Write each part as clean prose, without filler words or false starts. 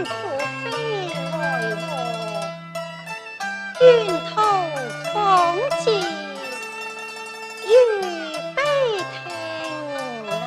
苦非來和，沿途訪至預備停啊！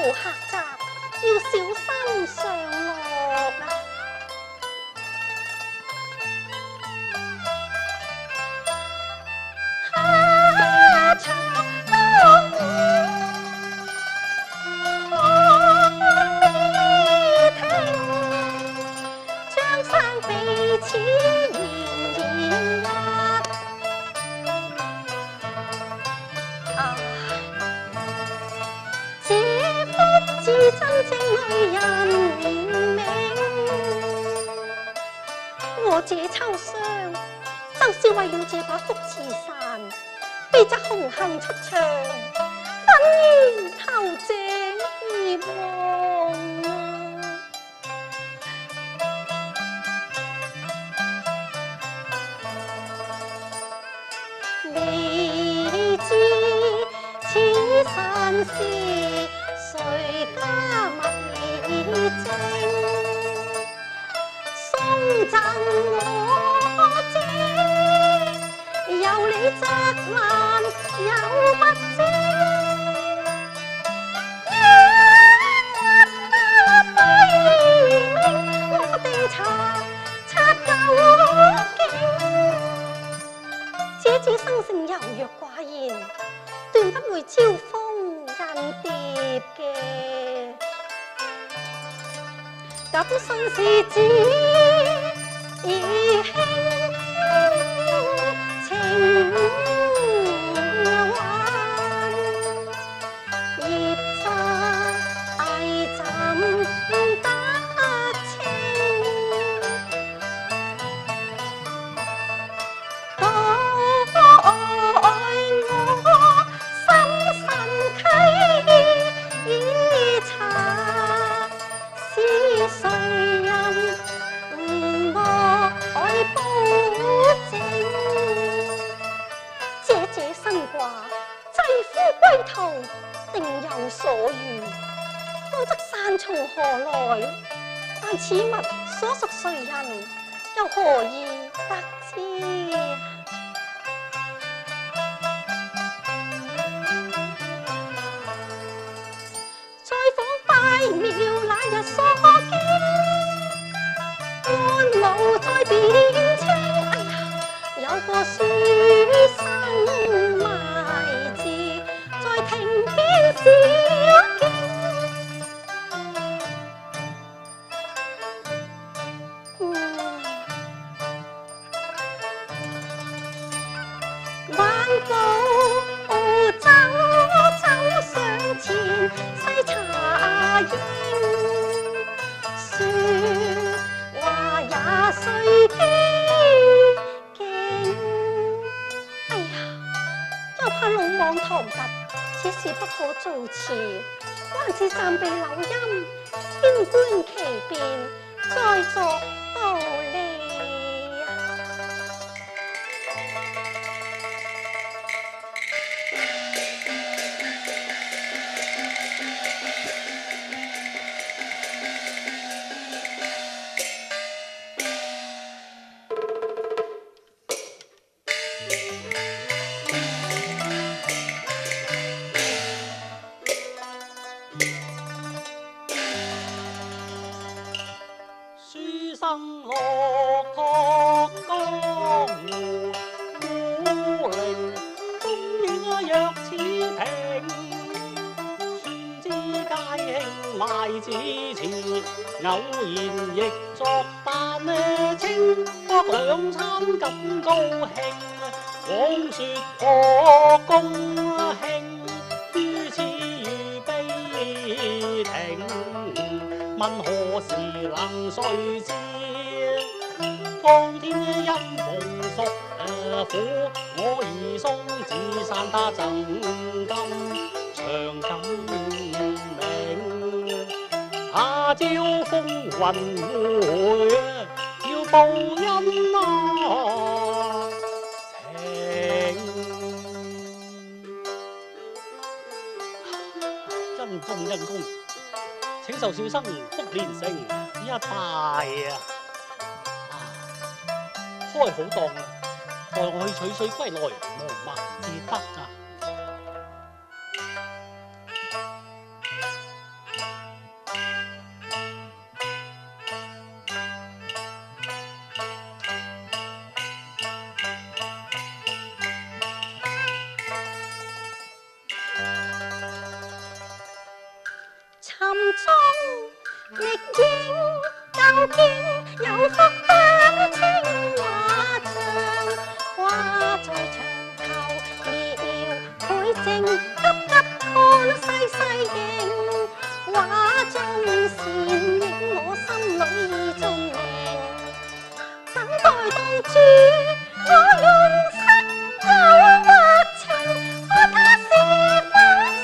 下集要小心上落啊！下場當未停，江山彼此綿延是真正女人明，我這秋霜就是為了這把福字傘，被這紅杏出牆，憤然投井而亡啊！未知此身是誰家物證，送贈我這，有理責難有不精，我哋查究竟，這子生性柔弱寡言，斷不會招蜂引蝶嘅，咁信是子而輕情還，業債怎得清？待我心神溪已查，是誰人來保證？這身掛濟夫歸途，定有所餘。否則山從何來？但此物所屬誰人，又何以得知？在訪拜廟那日所見，安老在邊青。哎呀，有個書生埋字在亭邊小徑。漫步走上前細查驗，説話也須機警。哎呀，又怕魯莽唐突，此事不可做遲，還是暫避柳音，先觀其變，再作道理。生落託江湖，孤零風雨若似平。算知皆興賣子詞，偶然亦作但清，各兩參感高興。講說破公卿，於此預備停。問何時能遂至？當天因逢屬虎，我兒送子散他贈金長錦名。下朝風雲會，要報恩啊！因公，請受小生福連城一拜啊！開好檔啦，待我去取水歸來，無盲至得啊！沉中力應，究竟有福得清畫像，掛在牆頭，描繪正急看細細認，畫中倩影我心裏盡明，等待當主我用心又畫情，看他是否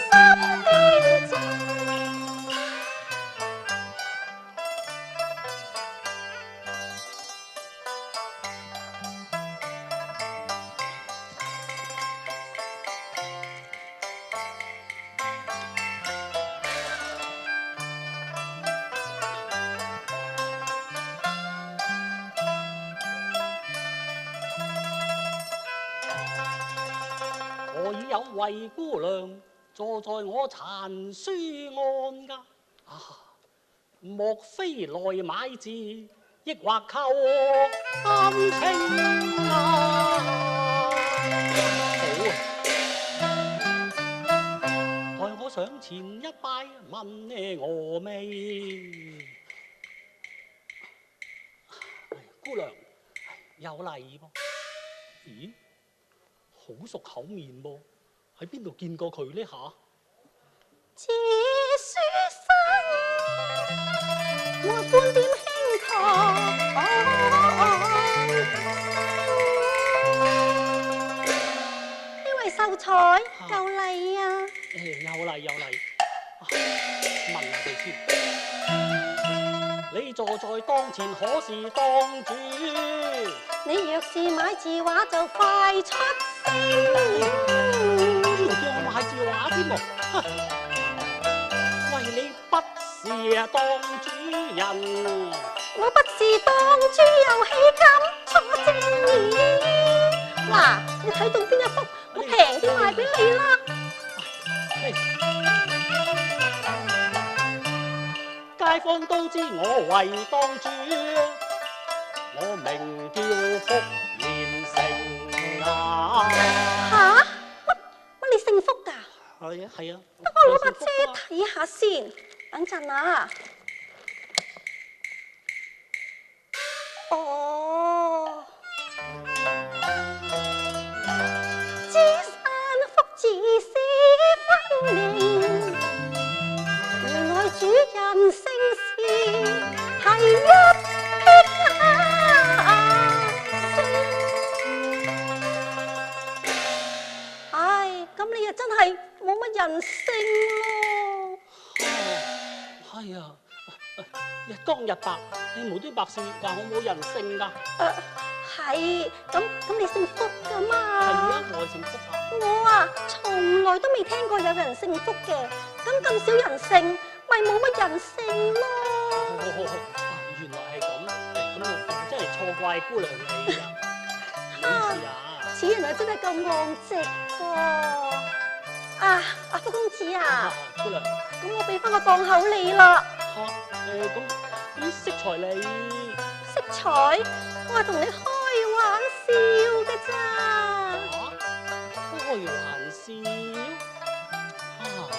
心端正。何以有位姑娘坐在我殘書案噶？莫非來買字，抑或扣感情啊？好啊，待我上前一拜，問呢我未？姑娘有禮噃？咦？好熟口面噃，喺邊度見過佢呢下？這書生沒半點輕狂，呢位秀才有禮啊！有禮，問下佢先。你坐在當前可是當主？你若是買字畫就快出聲，仲叫我買字畫添喎！喂，你不是當主人，我不是當主又豈敢錯正義？嗱，你睇中邊一幅，我平啲賣俾你啦。街坊都知我為當主，我名叫福連城啊！吓？乜你姓福㗎？係啊。等我攞把遮睇下先，等陣啊。哦，知山福字是分明，原來主人姓氏係一撇唉，咁你又真係冇乜人性咯。係啊，日光日白，你無端白事話我冇人性㗎？係，咁你姓福㗎嘛？係啊，我姓福啊。我啊，從來都未聽過有人姓福嘅，咁少人性，咪冇乜人性咯。原來係咁，咁我真係錯怪姑娘你啦。唔好意思啊。此人啊，真係咁昂直喎！阿福公子啊，姑娘，咁我俾翻個檔口你啦。咁啲色彩你色彩，我係同你開玩笑嘅咋。開玩笑？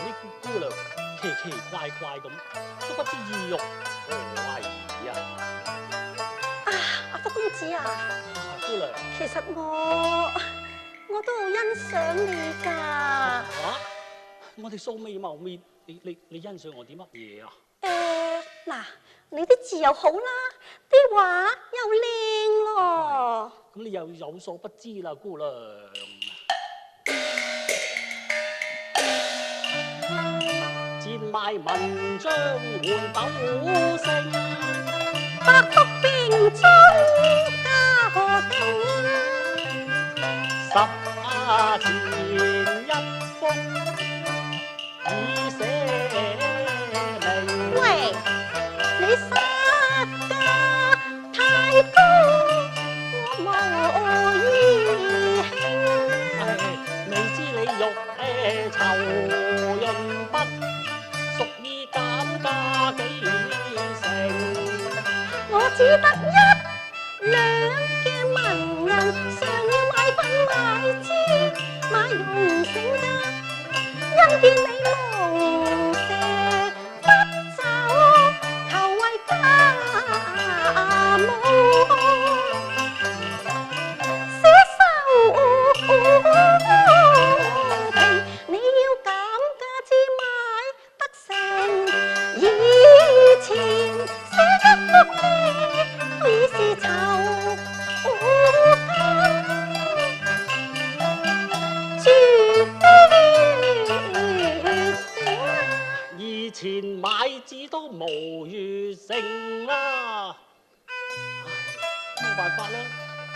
呢姑娘奇怪咁，都不知意欲何為啊！阿福公子啊，姑娘，其實我我都好欣賞你㗎。我哋素未謀面，你欣賞我啲乜嘢啊？嗱，你啲字又好啦，啲畫又靚咯。咁你又有所不知啦，姑娘。賤賣文章換斗星，百福並中家何定10錢一封已寫明。喂，你殺價太高，我無意興。你知你欲酬潤筆，屬意減價幾成？我只得1兩嘅文人，常要買粉買枝買用繩㗎，因見你無石不走，求為家務寫收平，你要減價至買得成。以前寫一幅呢，已是酬以前買字都無餘剩啦，冇辦法啦，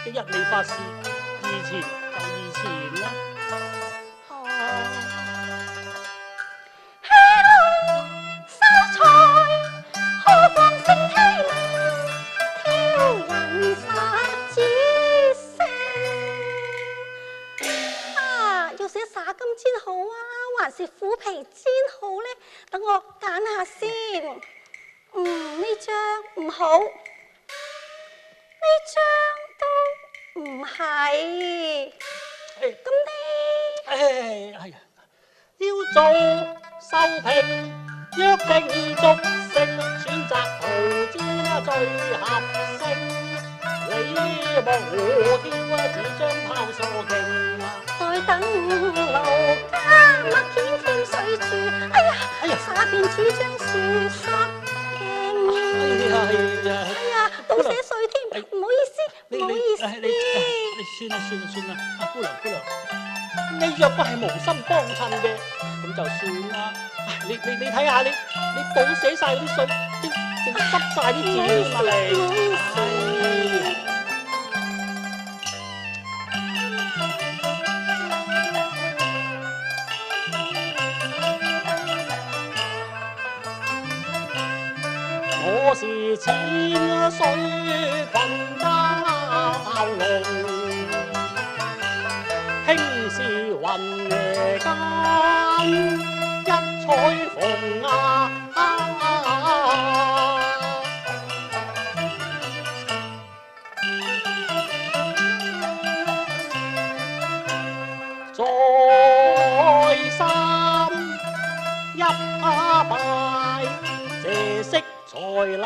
一味發事，以前就以前啦。收財何妨成欺凌，挑人殺子性。要寫灑金氈好啊，還是虎皮氈好呢？等我揀下先。呢張唔好，呢張都唔係。咁呢？哎呀，要做收評，約定俗成，選擇圖紙最合適。你望我挑紙張拋傻勁，再等勞加墨硯添水柱，哎呀，灑遍紙張樹殺勁。哎呀，倒瀉水添，唔好意思，唔好意思。你算啦，姑娘，你若不係無心幫襯嘅，咁就算啦。你睇下你倒瀉晒啲水，淨執晒啲字嘛你。唔好意思。我是淺水群交龍，輕是雲間一彩虹啊！再三一拜，謝色彩禮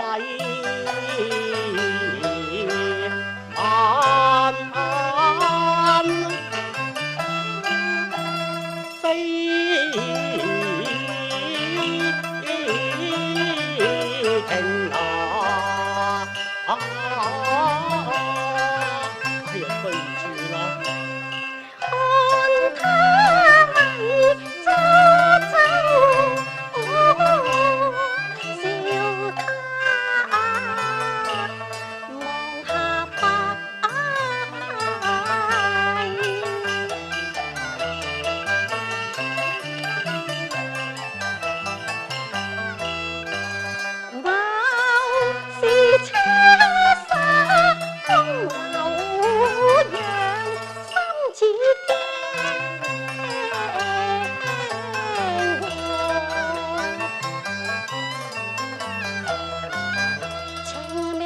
晚晚飛停啊！哎呀，對唔住啦。看他咪走走，笑他望下白貌是車沙風流揚，心似情明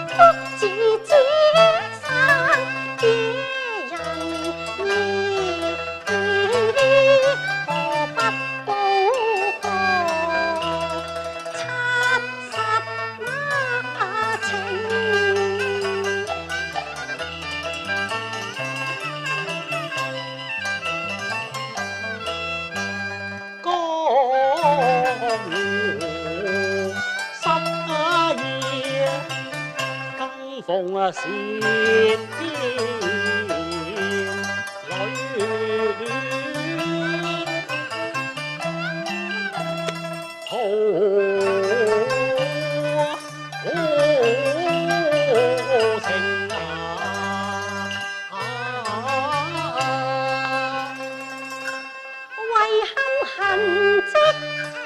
福字之山野人意，何不報逢啊善天情為恨痕跡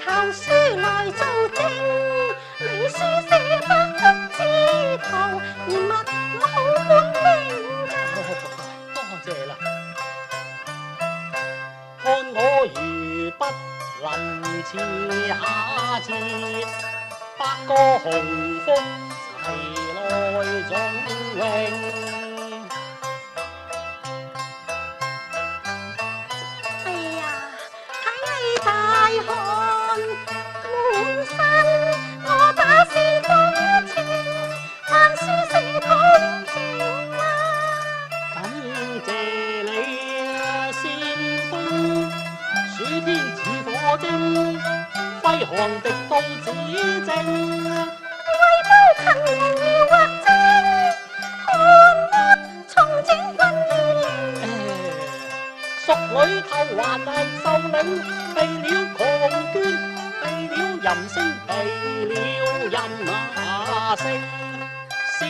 求書來做證，你書寫不足之徒，而物我好本領㗎。多謝啦。看我如筆臨詞下字，百個鴻福齊來總榮。哎呀，睇你大汗滿身，我打算風情，但書寫通情啊。感謝你先鋒，暑天似火精，揮汗滴到指正。為報勤人要畫精，看我重整軍衣領。淑女偷還受領，避了狂捐，避了淫聲，避了人聲，小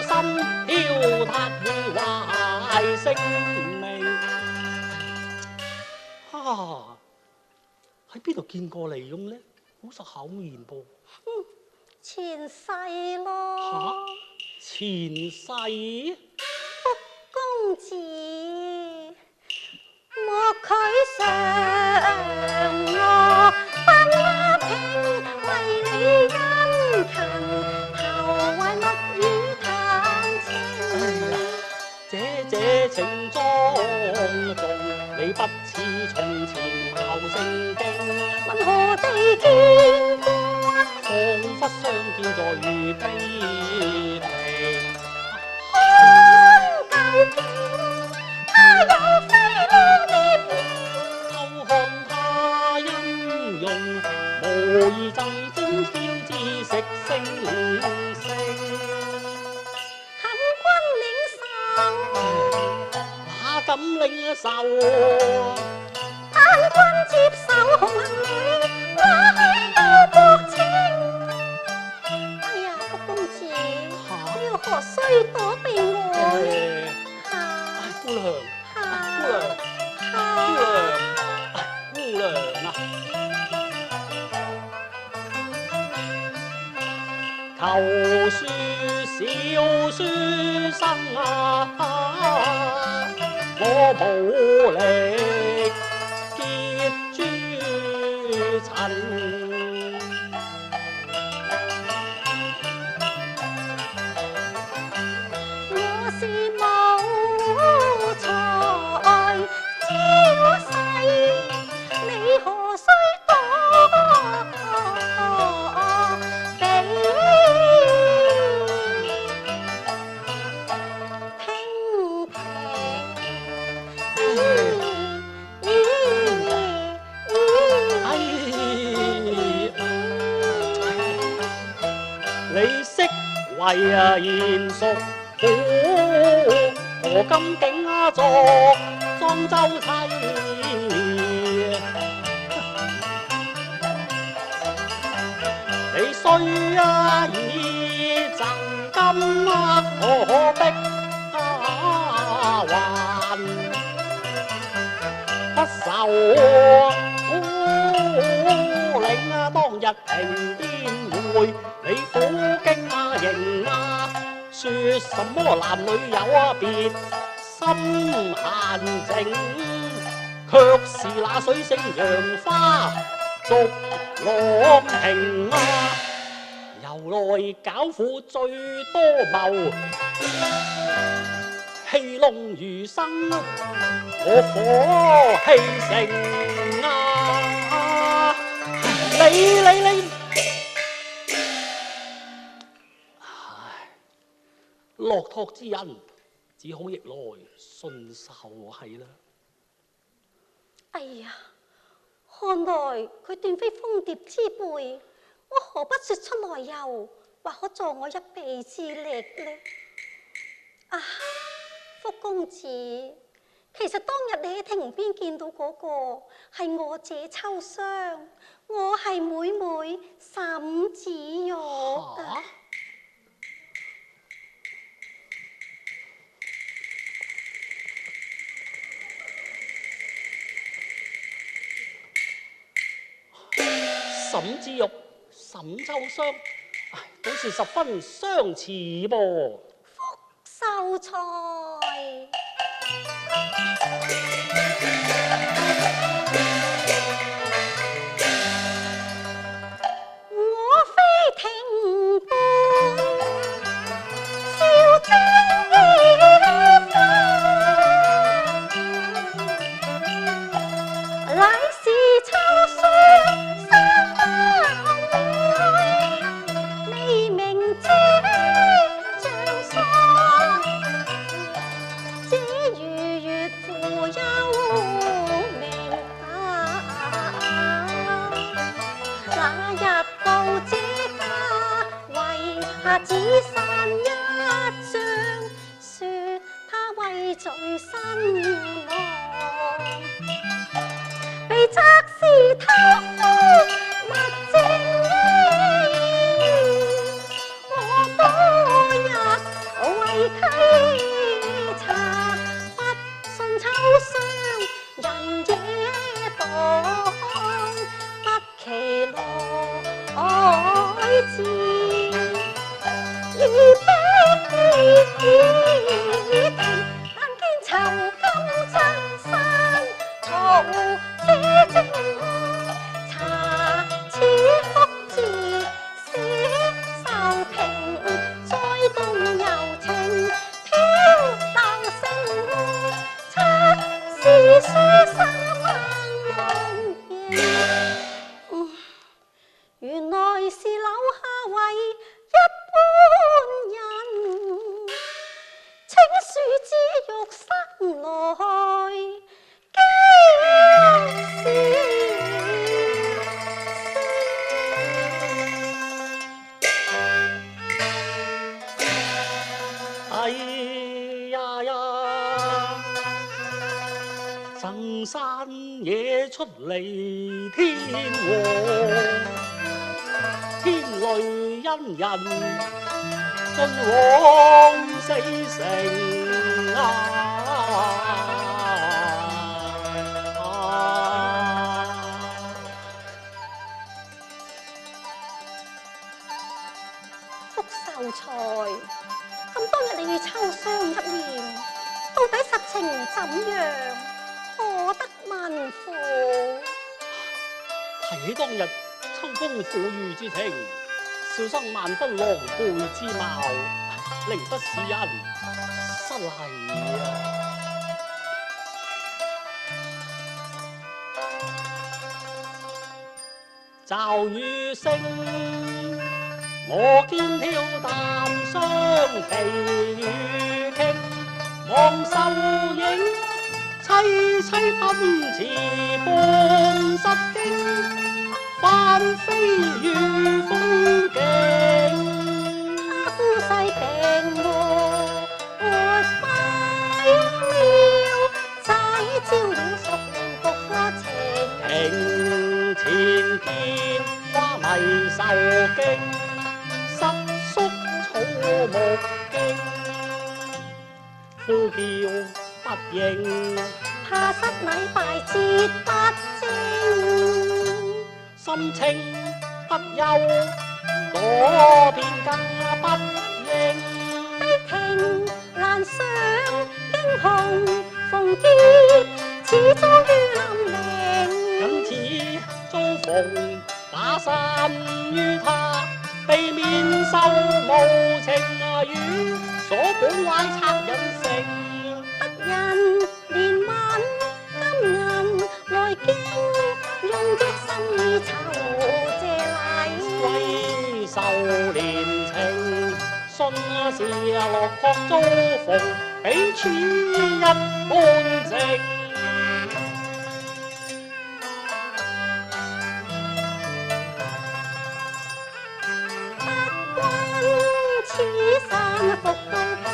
心挑榻會壞性命。喺邊度見過你咁呢？好熟口面噃。前世咯。前世？公子，莫佢常我不拉平，為你殷勤，投懷蜜語談情。這情莊重，你不似從前貌正經，問何地見過？彷彿相見在地平。看舊片，他有飛羅蝶形，偷看他音容，無意贈精挑知識星星。肯君領受，哪敢領受？但君接受紅杏裏，掛起救國情。哎呀，福公子，你要何須躲避我呢？姑娘，姑娘啊！求書小書生啊，我無力結諸塵。我是無才招世，你何須躲避？平你識為啊賢淑婦，何今竟作莊周妻？你雖啊已贈金啊，何必還不受領啊？當日停天會，你苦經啊刑啊，說什麼男女有啊別心閒靜，卻是那水性楊花逐浪平啊！由來狡婦最多謀，戲弄餘生，我火氣盛啊！你，唉，落託之恩，只好逆來順受係啦。哎呀，看來佢斷非蜂蝶之輩，我何不說出來又，或可助我一臂之力呢？福公子，其實當日你喺亭邊見到嗰個係我姐秋霜，我係妹妹沈子玉啊。沈子玉、沈秋霜，都是十分相似噃。秀才，我非亭畔笑睛花，乃是秋霜三妹，你明知像霜，只如月父幽明啊！那日到這家，為下只散一張，說他畏罪身亡，被責是偷夫勿正衣。我多日為稽查，不信秋霜人野黨，不期來自已逼停，但見囚禁真山逃之證，查此福字寫受庭，再動柔情飄蕩聲，測是書生萬人，原來是留下為一般人，請恕之欲生來驚哎呀呀，曾山野出離天王，天雷恩人盡往死城福秀才，咁當日你與秋霜一面，到底實情怎樣？可得問乎？提起當日秋風撫雨之情，小生萬分狼狽之貌，寧不使人失禮啊！驟雨聲，我肩挑淡雙旗與傾，望秀影，凄凄奔馳半失驚，翻飛於風景。他夫婿病臥活快妙，再招了熟練菊花情。庭前見花迷受驚，失宿草木驚，呼叫不應，怕失禮拜節不正，心情不休，多變更不應。悲庭難上驚鴻逢劫，始終於林陵。今次遭逢打散於他，避免受無情雨所本壞賊人性。不人憐憫金銀來經，用足心意酬謝禮。歸受連情，信是落魄遭逢，彼此一般情。不君此生服到他，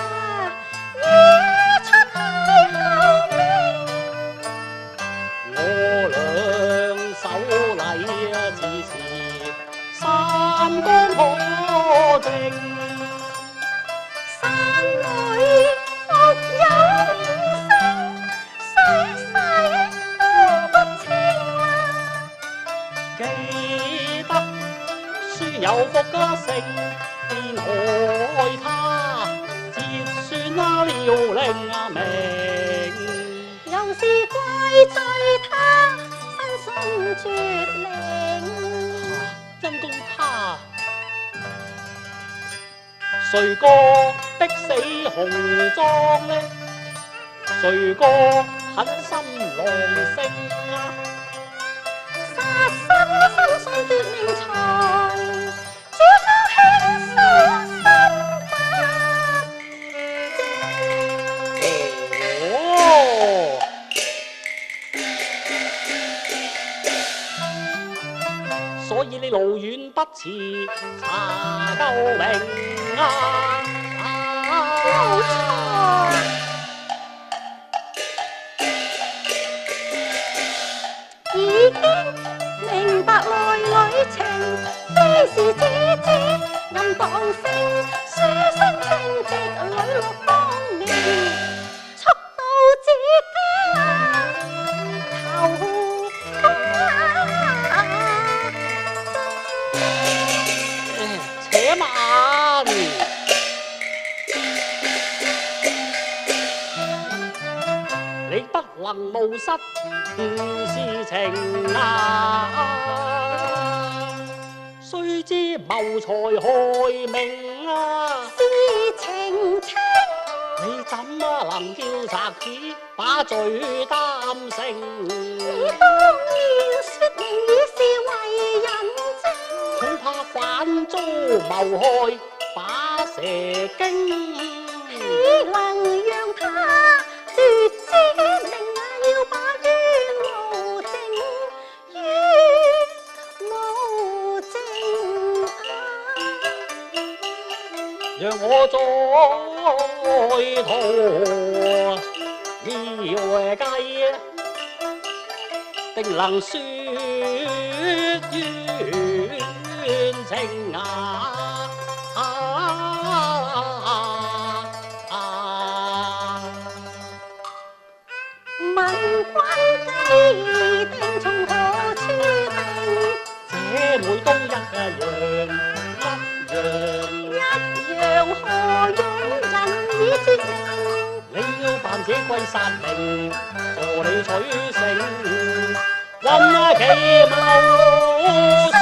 三江可靜。山裏復有聲，水洗都不清啦。記得書有福家城，便害他節選了令名。又是怪罪他身信絕靈，因公他誰個逼死紅妝呢？誰個狠心狼性啊？殺身身信奪命財，只好輕手身不正。哦，所以你路遠不辭查究明啊！冇錯，已經明白內裏情，非是子子暗當聲，書生清直磊落光明，速到自家頭功且慢，你不能冒失事情啊！須知謀財害命啊！事情清，你怎麼能叫賊子把罪擔承？你當面說明已是為人精，恐怕反遭謀害把蛇驚。豈能讓他奪之命啊？要把冤無證，冤無證啊！讓我再圖妙計，定能説冤情啊！問君計定從何處定？這每都一樣，一樣何用人以絕命？你要扮這歸殺命，助你取勝，運其謀算。